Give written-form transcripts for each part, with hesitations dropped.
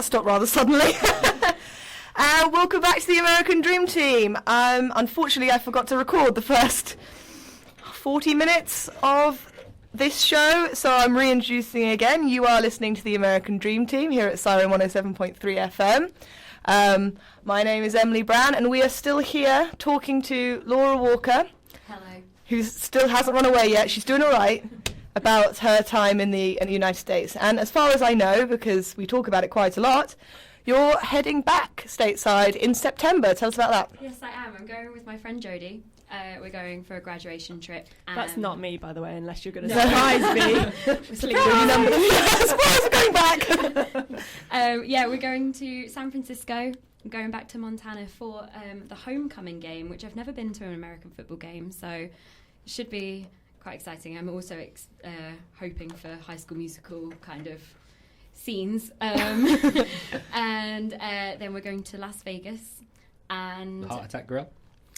That stopped rather suddenly. Welcome back to the American Dream Team. Unfortunately, I forgot to record the first 40 minutes of this show, so I'm reintroducing again. You are listening to the American Dream Team here at Siren 107.3 FM. My name is Emily Brown, and we are still here talking to Laura Walker. Hello. Who still hasn't run away yet. She's doing all right, about her time in the United States. And as far as I know, because we talk about it quite a lot, you're heading back stateside in September. Tell us about that. Yes, I am. I'm going with my friend Jodie. We're going for a graduation trip. That's not me, by the way, unless you're going to surprise me. Surprise, we're going back. Yeah, we're going to San Francisco. I'm going back to Montana for the homecoming game, which I've never been to an American football game, so it should be quite exciting. I'm also hoping for High School Musical kind of scenes. And then we're going to Las Vegas. And the Heart Attack Grill?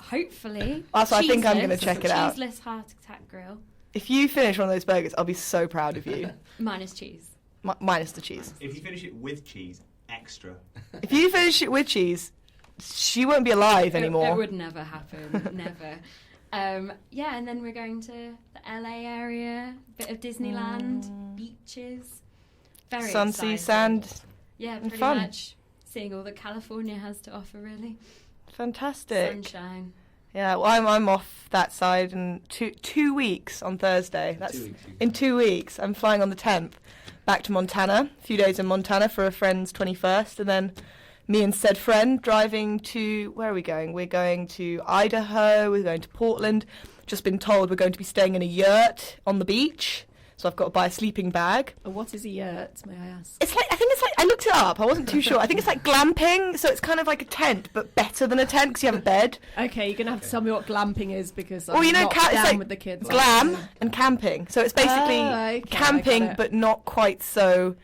Hopefully. Also, I think I'm going to check it out. Cheeseless Heart Attack Grill. If you finish one of those burgers, I'll be so proud of you. Minus cheese. Minus the cheese. If you finish it with cheese, extra. If you finish it with cheese, she won't be alive anymore. It would never happen. Never. Yeah, and then we're going to the LA area, bit of Disneyland, beaches. Very Sun, exciting. sea, sand. Yeah, and pretty fun. much seeing all that California has to offer, really. Fantastic. Sunshine. Yeah, well, I'm off that side in two weeks on Thursday. That's 2 weeks. in 2 weeks. I'm flying on the 10th back to Montana. A few days in Montana for a friend's 21st, and then me and said friend driving to, where are we going? We're going to Idaho. We're going to Portland. Just been told we're going to be staying in a yurt on the beach. So I've got to buy a sleeping bag. What is a yurt, may I ask? It's like, I think it's like, I looked it up. I wasn't too sure. I think it's like glamping. So it's kind of like a tent, but better than a tent because you have a bed. Okay, you're going to have to tell me what glamping is because I'm Well, you know, not it's down like with the kids. glam and camping. So it's basically Okay, camping, but not quite so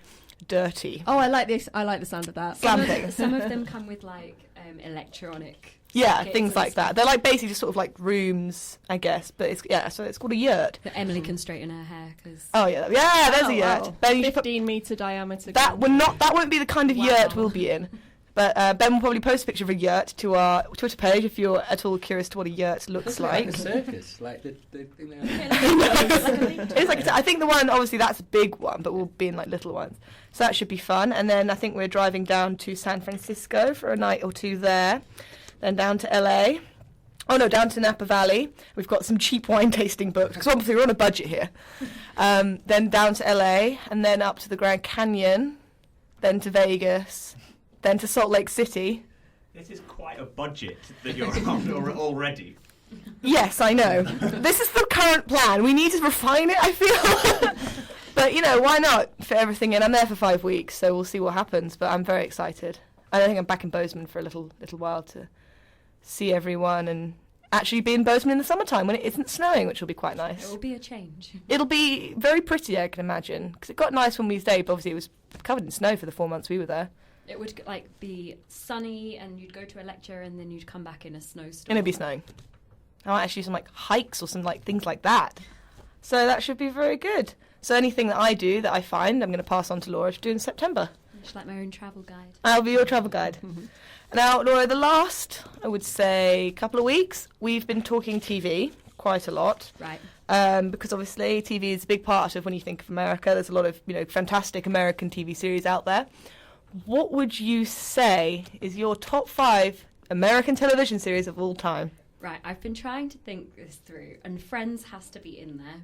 dirty. Oh, I like this. I like the sound of that. Glamping. Some of them come with, like, electronic Yeah, sockets things and like stuff. that. They're like basically just sort of like rooms, I guess. But it's so it's called a yurt. That Emily can straighten her hair, because... Oh yeah, there's a yurt. Wow. Ben, you should put, 15-metre diameter. that won't be the kind of Wow. yurt we'll be in. But Ben will probably post a picture of a yurt to our Twitter page if you're at all curious to what a yurt looks It's like. like a circus, like the thing there. It's like I think the one, obviously that's a big one, but we'll be in like little ones. So that should be fun. And then I think we're driving down to San Francisco for a night or two there. Then down to LA. Oh no, down to Napa Valley. We've got some cheap wine tasting books because obviously we're on a budget here. Then down to LA, and then up to the Grand Canyon, then to Vegas, then to Salt Lake City. This is quite a budget that you're on already. Yes, I know. This is the current plan. We need to refine it, I feel. But, you know, why not fit everything in? I'm there for 5 weeks, so we'll see what happens. But I'm very excited. I think I'm back in Bozeman for a little while to see everyone and actually be in Bozeman in the summertime when it isn't snowing, which will be quite nice. It will be a change. It'll be very pretty, I can imagine, because it got nice when we stayed, but obviously it was covered in snow for the 4 months we were there. It would like be sunny, and you'd go to a lecture, and then you'd come back in a snowstorm. And it'd be snowing. I might actually do some like hikes or some like things like that. So that should be very good. So anything that I do that I find, I'm going to pass on to Laura to do in September. Just like my own travel guide. I'll be your travel guide. Now, Laura, the last, I would say, couple of weeks, we've been talking TV quite a lot. Right. Because obviously TV is a big part of when you think of America. There's a lot of, fantastic American TV series out there. What would you say is your top 5 American television series of all time? Right, I've been trying to think this through, and Friends has to be in there.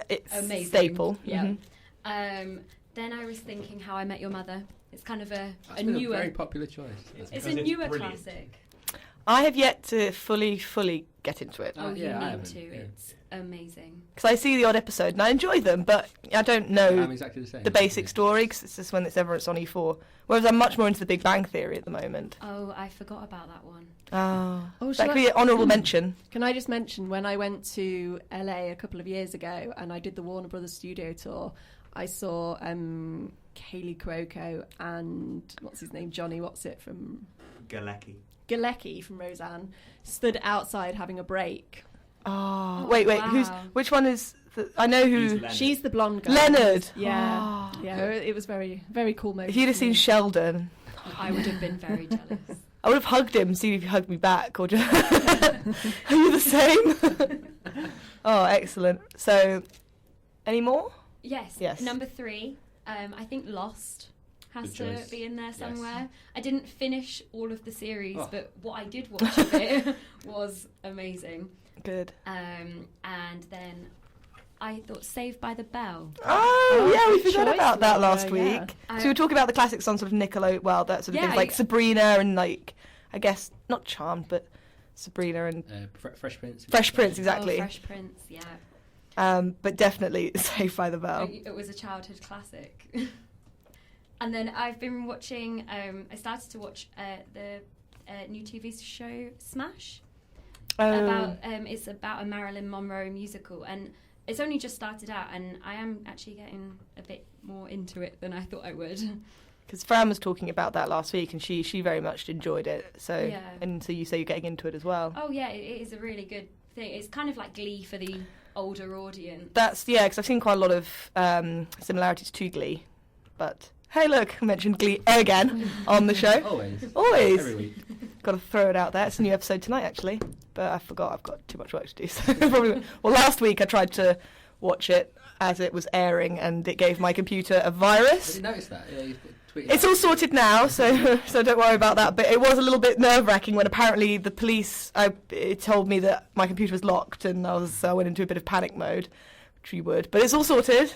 It's Amazing. staple. Yeah. Mhm. Then I was thinking How I Met Your Mother. It's kind of a That's been newer... a very popular choice. It's because a it's newer brilliant. classic. I have yet to fully get into it. Oh, yeah, I you need haven't, to. yeah. It's amazing. Because I see the odd episode and I enjoy them, but I don't know I'm exactly the same. the basic story because it's just when it's on E4. Whereas I'm much more into the Big Bang Theory at the moment. Oh, I forgot about that one. Oh, That shall could be an honourable mention. Can I just mention, when I went to LA a couple of years ago and I did the Warner Brothers studio tour, I saw Kaylee Cuoco and, what's his name, Johnny, from... Galecki from Roseanne, stood outside having a break. Oh, Oh, wait, wow. which one is I know He's who. Leonard. She's the blonde girl. Leonard. Yeah. Oh. Yeah, it was very, very cool moment. If you'd have seen Sheldon, I would have been very jealous. I would have hugged him, see if he hugged me back, or just. Are you the same? Oh, excellent. So, any more? Yes. Number 3, I think Lost has Good to choice. be in there Yes. somewhere. I didn't finish all of the series, Oh. but what I did watch of it was amazing. Good. And then I thought Saved by the Bell. Oh, yeah, we good forgot choice, about that Laura, last yeah. week. So we were talking about the classics on sort of Nickelodeon, well, that sort of Yeah, things like I- Sabrina and like, I guess, not Charmed, but Sabrina and Fresh Prince. Fresh Prince, exactly. Oh, Fresh Prince, yeah. But definitely Saved by the Bell. It was a childhood classic. And then I've been watching, I started to watch the new TV show Smash. It's about a Marilyn Monroe musical, and it's only just started out, and I am actually getting a bit more into it than I thought I would. Because Fran was talking about that last week, and she very much enjoyed it. So Yeah. and so you say you're getting into it as well. Oh yeah, it is a really good thing. It's kind of like Glee for the older audience. That's because I've seen quite a lot of similarities to Glee. But hey, look, I mentioned Glee again on the show. Always. Always. Every week. Got to throw it out there. It's a new episode tonight, actually. But I forgot. I've got too much work to do. So probably. Well, last week I tried to watch it as it was airing, and it gave my computer a virus. Did you notice that? Yeah, you've tweeted It's that. all sorted now, so don't worry about that. But it was a little bit nerve-wracking when apparently the police it told me that my computer was locked, and I went into a bit of panic mode, which you would. But it's all sorted.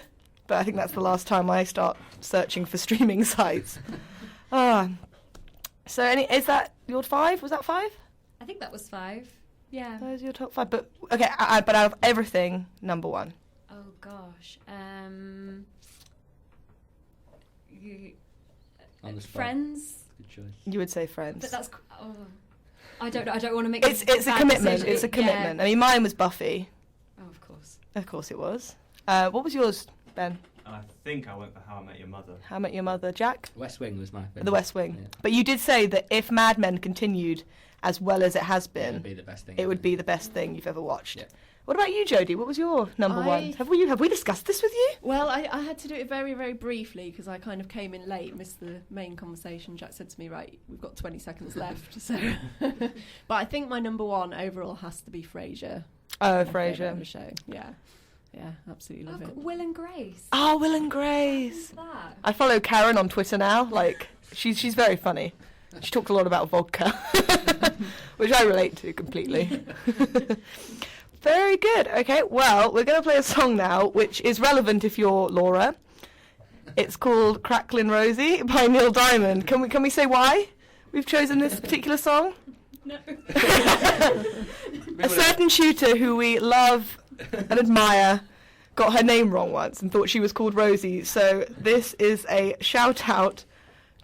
But I think that's the last time I start searching for streaming sites. So is that your 5? Was that 5? I think that was 5. Yeah. Those are your top 5. But okay, but out of everything, number 1. Oh gosh. On the spot. Friends. Good choice. You would say Friends. But that's. I don't know. I don't want to make. It's a bad commitment. decision. It's a commitment. Yeah. I mean, mine was Buffy. Oh, of course. Of course it was. What was yours, Ben? And I think I went for How I Met Your Mother. How I Met Your Mother, Jack? West Wing was my favourite. The West Wing. Yeah. But you did say that if Mad Men continued as well as it has Yeah, been, it'd be the best thing. it would ever. be the best thing you've ever watched. Yeah. What about you, Jodie? What was your number 1? Have we discussed this with you? Well, I had to do it very, very briefly because I kind of came in late, missed the main conversation. Jack said to me, right, we've got 20 seconds left. So, but I think my number 1 overall has to be Frasier. Oh, My favourite Frasier. ever show. Yeah, absolutely love it. Will and Grace. Oh, Will and Who's Grace. that? I follow Karen on Twitter now. Like, she's very funny. She talks a lot about vodka, which I relate to completely. Very good. Okay, well, we're going to play a song now, which is relevant if you're Laura. It's called Cracklin' Rosie by Neil Diamond. Can we say why we've chosen this particular song? No. A certain tutor who we love and admire got her name wrong once and thought she was called Rosie. So this is a shout out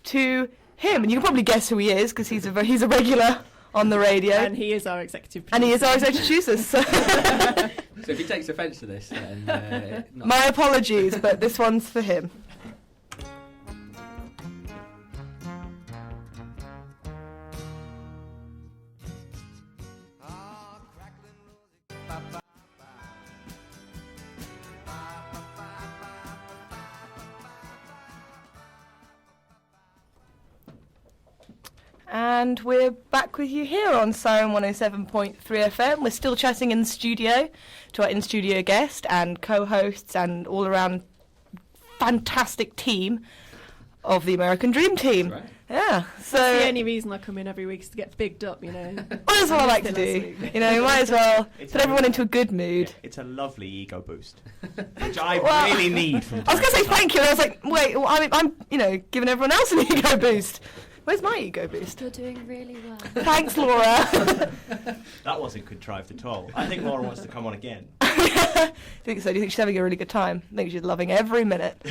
to him, and you can probably guess who he is because he's a regular on the radio, And he is our executive producer. and he is our executive producer. So So if he takes offence to this, then not my apologies, but this one's for him. And we're back with you here on Siren 107.3 FM. We're still chatting in the studio to our in-studio guest and co-hosts and all-around fantastic team of the American Dream Team. That's right. Yeah, so That's the only reason I come in every week is to get bigged up, you know. that's what I like to do. You know, you might as well It's put everyone into a good Yeah, mood. it's a lovely ego boost, which I Well, really need from I was going to say time to time. thank you, and I was like, wait, well, I'm giving everyone else an ego boost. Where's my ego boost? You're doing really well. Thanks, Laura. That wasn't contrived at all. I think Laura wants to come on again. I think so. Do you think she's having a really good time? I think she's loving every minute.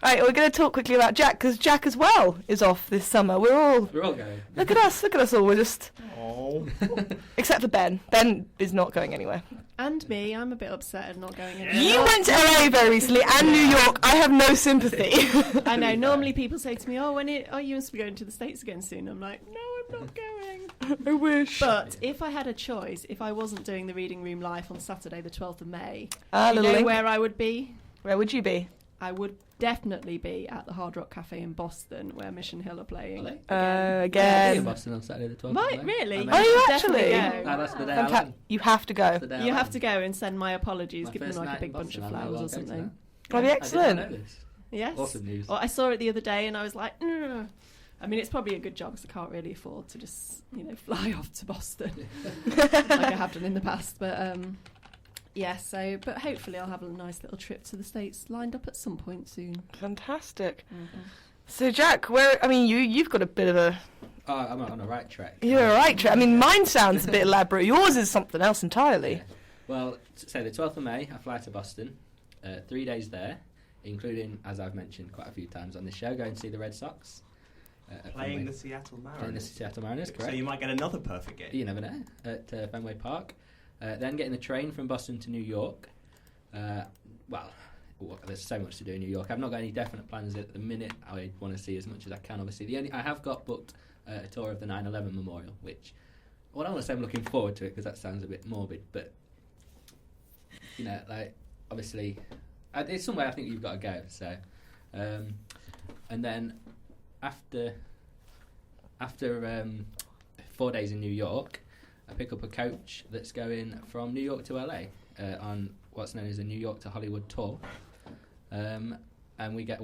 Right, we're going to talk quickly about Jack, because Jack as well is off this summer. We're all... We're all going. Look at us all. We're just... Oh. Except for Ben. Ben is not going anywhere. And me, I'm a bit upset at not going in. You went to LA very recently, and New York. I have no sympathy. I know, normally people say to me, oh, are you supposed to be going to the States again soon? I'm like, no, I'm not going. I wish. But if I had a choice, if I wasn't doing the Reading Room live on Saturday, the 12th of May, you know where I would be? Where would you be? I would definitely be at the Hard Rock Cafe in Boston, where Mission Hill are playing. Are Again. Yeah, in Boston on Saturday the 12th. Right, really? Are you Definitely actually? go. No, that's the day I land. You have to go. That's the day I You have land. to go and send my apologies, My give them first like a night big in bunch of Boston, I may flowers well or go to something. That'd be I excellent. didn't know this. Yes. Awesome news. Well, I saw it the other day and I was like, I mean, it's probably a good job because I can't really afford to just, fly off to Boston like I have done in the past. But but hopefully I'll have a nice little trip to the States lined up at some point soon. Fantastic. Mm-hmm. So, Jack, you've got a bit of a... Oh, I'm on the right track. You're right, Jack. I mean, mine sounds a bit elaborate. Yours is something else entirely. Yeah. Well, so the 12th of May, I fly to Boston. 3 days there, including, as I've mentioned quite a few times on this show, going to see the Red Sox. Playing the Seattle Mariners. Playing the Seattle Mariners, correct. So you might get another perfect game. You never know. At Fenway Park. Then getting the train from Boston to New York. There's so much to do in New York. I've not got any definite plans at the minute. I want to see as much as I can, obviously. I have got booked a tour of the 9/11 Memorial, which... Well, I don't want to say I'm looking forward to it because that sounds a bit morbid, but... obviously... it's somewhere I think you've got to go, so... and then after 4 days in New York, I pick up a coach that's going from New York to LA on what's known as a New York to Hollywood tour. And we get,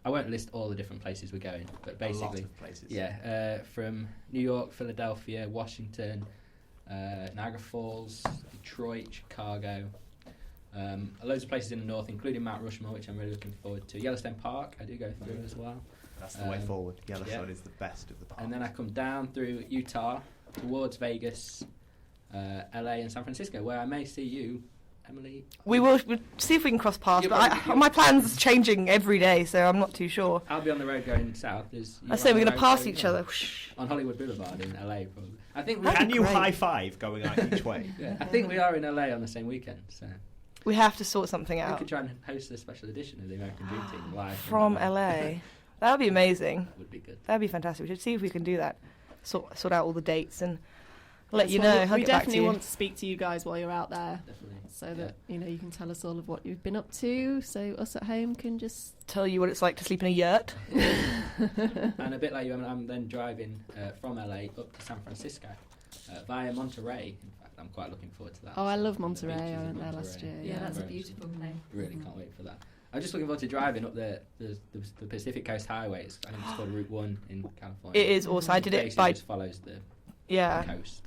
I won't list all the different places we're going, but basically... A lot of places. Yeah, from New York, Philadelphia, Washington, Niagara Falls, Detroit, Chicago, loads of places in the north, including Mount Rushmore, which I'm really looking forward to. Yellowstone Park, I do go through as well. That's the way forward. Yellowstone is the best of the parks. And then I come down through Utah, towards Vegas, LA and San Francisco, where I may see you, Emily. We'll see if we can cross paths, but my plan's changing every day, so I'm not too sure. I'll be on the road going south. I say we're going to pass each other. On Hollywood Boulevard in LA, probably. I think Can you high five going out each way? Yeah, I think we are in LA on the same weekend, so... We have to sort something We out. could try and host a special edition of the American Dream Team live From LA. That would be amazing. That would be good. That would be fantastic. We should see if we can do that. Sort out all the dates and let you Well, know. I'll we get back to definitely you. want to speak to you guys while you're out there, Definitely. so that you can tell us all of what you've been up to, so us at home can just Tell you what it's like to sleep in a yurt. And a bit like you, I'm then driving from LA up to San Francisco via Monterey. In fact, I'm quite looking forward to that. Oh, I love The Monterey. beaches I of went there Monterey. last year. Yeah, that's a very much beautiful place. Really can't wait for that. I'm just looking forward to driving up the Pacific Coast Highway. I think it's called Route 1 in California. It is awesome. I did it Basically by just follows the coast.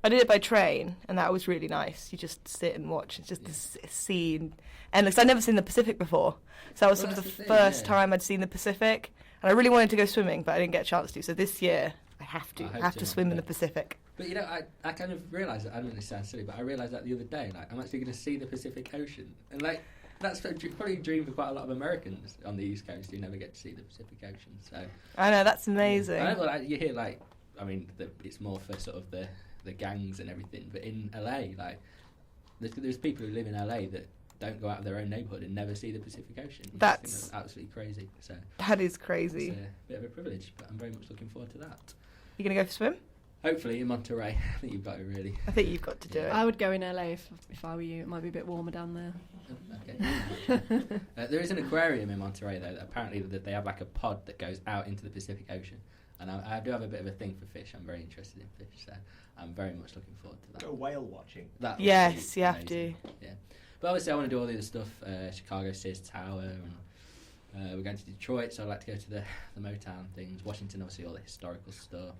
I did it by train, and that was really nice. You just sit and watch. It's just the sea, and because I'd never seen the Pacific before, so that was sort of the first time I'd seen the Pacific, and I really wanted to go swimming, but I didn't get a chance to. So this year, I have to swim in the Pacific. But I kind of realised that, I don't know, this sounds silly, but I realised that the other day, I'm actually going to see the Pacific Ocean. And that's probably a dream for quite a lot of Americans on the East Coast who never get to see the Pacific Ocean. So I know, that's amazing. I know, you hear it's more for sort of the gangs and everything, but in LA, there's people who live in LA that don't go out of their own neighbourhood and never see the Pacific Ocean. That's absolutely crazy. So that is crazy. It's a bit of a privilege, but I'm very much looking forward to that. You going to go for a swim? Hopefully in Monterey. I think you've got to really. I think you've got to do it. I would go in LA if I were you. It might be a bit warmer down there. Okay. There is an aquarium in Monterey though. That apparently that they have like a pod that goes out into the Pacific Ocean, and I do have a bit of a thing for fish. I'm very interested in fish, so I'm very much looking forward to that. Go whale watching. That would Yes, be you have amazing. to. Yeah, but obviously I want to do all the other stuff. Chicago Sears Tower, and we're going to Detroit, so I'd like to go to the Motown things. Washington, obviously all the historical stuff.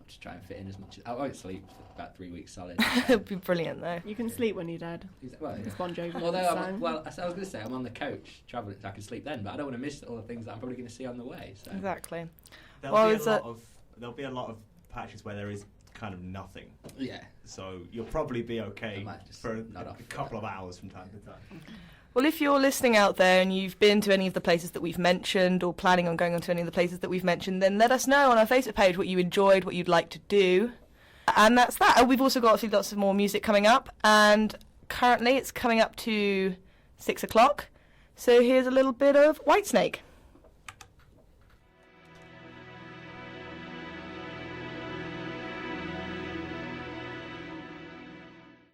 Just try and fit in as much as... I won't sleep for about 3 weeks solid. It'd be brilliant though. You can sleep when you're dead. Well, It's Bon Jovi. although, song. I was going to say, I'm on the coach travelling, so I can sleep then, but I don't want to miss all the things that I'm probably going to see on the way. So. Exactly. There'll be a lot of patches where there is kind of nothing. Yeah. So you'll probably be okay might just for nod off a couple of hours from time to time. Well, if you're listening out there and you've been to any of the places that we've mentioned or planning on going on to any of the places that we've mentioned, then let us know on our Facebook page what you enjoyed, what you'd like to do. And that's that. And we've also got obviously lots of more music coming up, and currently it's coming up to 6 o'clock. So here's a little bit of Whitesnake.